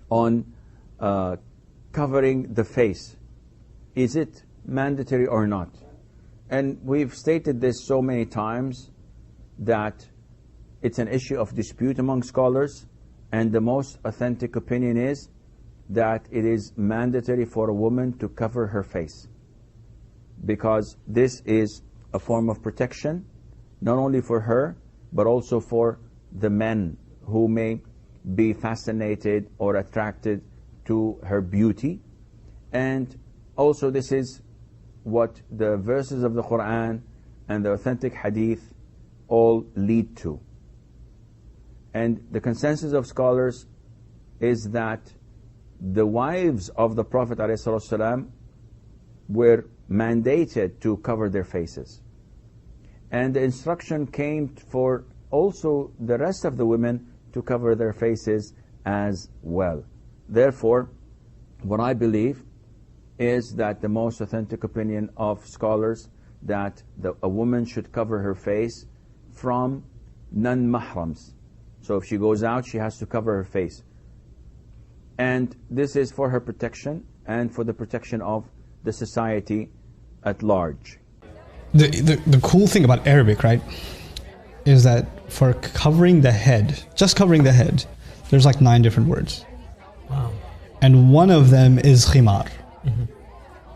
on covering the face. Is it mandatory or not? And we've stated this so many times that it's an issue of dispute among scholars, and the most authentic opinion is that it is mandatory for a woman to cover her face, because this is a form of protection, not only for her, but also for the men who may be fascinated or attracted to her beauty. And also this is what the verses of the Quran and the authentic hadith all lead to. And the consensus of scholars is that the wives of the Prophet ﷺ were mandated to cover their faces. And the instruction came for also the rest of the women to cover their faces as well. Therefore, what I believe is that the most authentic opinion of scholars that a woman should cover her face from non-mahrams. So if she goes out, she has to cover her face. And this is for her protection and for the protection of the society at large. The cool thing about Arabic, right, is that for covering the head, just covering the head, there's like 9 different words. Wow. And one of them is khimar,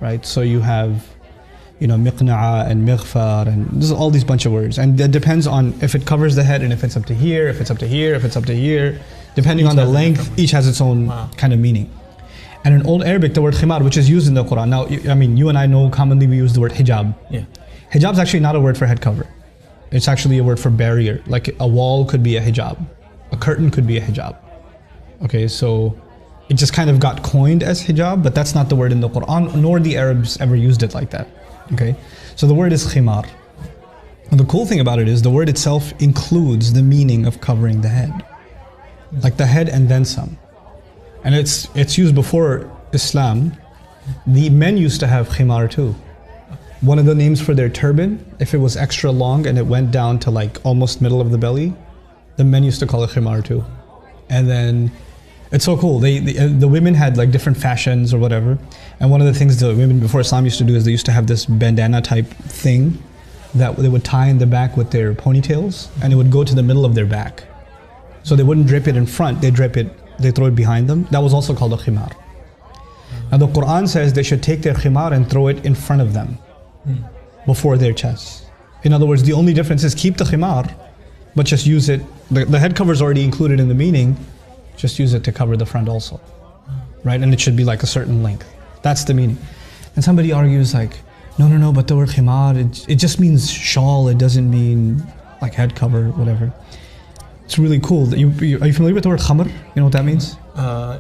right? So you have, miqna'a and mighfar, and there's all these bunch of words. And that depends on if it covers the head and if it's up to here, if it's up to here, if it's up to here. Depending on the length, each has its own kind of meaning. And in Old Arabic, the word khimar, which is used in the Quran. Now, you and I know commonly we use the word hijab. Yeah. Hijab is actually not a word for head cover. It's actually a word for barrier. Like a wall could be a hijab. A curtain could be a hijab. Okay, so it just kind of got coined as hijab, but that's not the word in the Quran, nor the Arabs ever used it like that. Okay, so the word is khimar. And the cool thing about it is the word itself includes the meaning of covering the head. Like the head and then some. And it's used before Islam. The men used to have khimar too. One of the names for their turban, if it was extra long and it went down to like almost middle of the belly, the men used to call it khimar too. And then it's so cool. The women had like different fashions or whatever. And one of the things the women before Islam used to do is they used to have this bandana type thing that they would tie in the back with their ponytails, and it would go to the middle of their back. So they wouldn't drape it in front, they throw it behind them. That was also called a khimar. Now the Quran says they should take their khimar and throw it in front of them, before their chests. In other words, the only difference is keep the khimar, but just use it. The head cover is already included in the meaning, just use it to cover the front also. Right? And it should be like a certain length. That's the meaning. And somebody argues like, no, but the word khimar, it just means shawl, it doesn't mean like head cover, whatever. It's really cool. Are you familiar with the word khamr? You know what that means?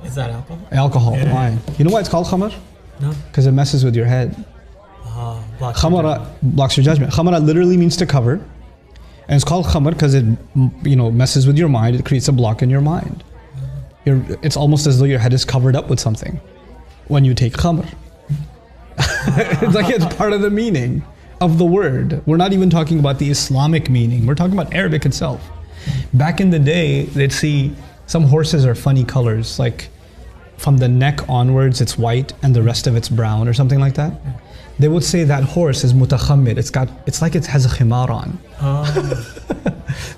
Is that alcohol? Alcohol, Yeah. wine. You know why it's called khamr? No. Because it messes with your head. Khamara blocks your judgment. Khamara literally means to cover. And it's called khamr because it messes with your mind. It creates a block in your mind. It's almost as though your head is covered up with something when you take khamr. It's like it's part of the meaning of the word. We're not even talking about the Islamic meaning. We're talking about Arabic itself. Back in the day, they'd see some horses are funny colors, like from the neck onwards it's white and the rest of it's brown or something like that. They would say that horse is mutakhammir. It's like it has a khimar on.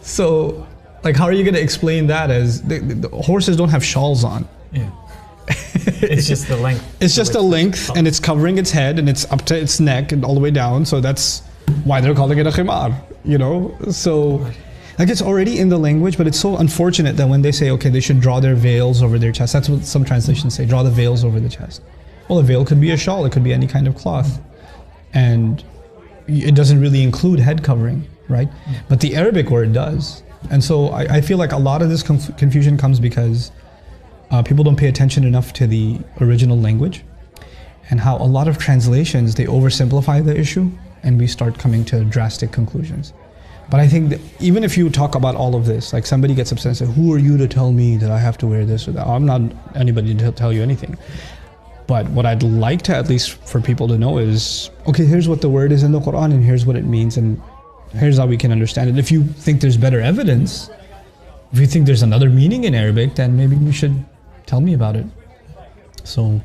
So, like, how are you going to explain that as the horses don't have shawls on? Yeah. It's just the length. It's just a length, and it's covering its head, and it's up to its neck and all the way down. So that's why they're calling it a khimar. So like it's already in the language, but it's so unfortunate that when they say, okay, they should draw their veils over their chest. That's what some translations say, draw the veils over the chest. Well, a veil could be a shawl, it could be any kind of cloth. And it doesn't really include head covering, right? But the Arabic word does. And so I feel like a lot of this confusion comes because people don't pay attention enough to the original language, and how a lot of translations, they oversimplify the issue and we start coming to drastic conclusions. But I think that even if you talk about all of this, like somebody gets upset and says, who are you to tell me that I have to wear this or that? I'm not anybody to tell you anything. But what I'd like to, at least for people to know, is, okay, here's what the word is in the Quran and here's what it means and here's how we can understand it. If you think there's better evidence, If you think there's another meaning in Arabic, then maybe you should tell me about it. So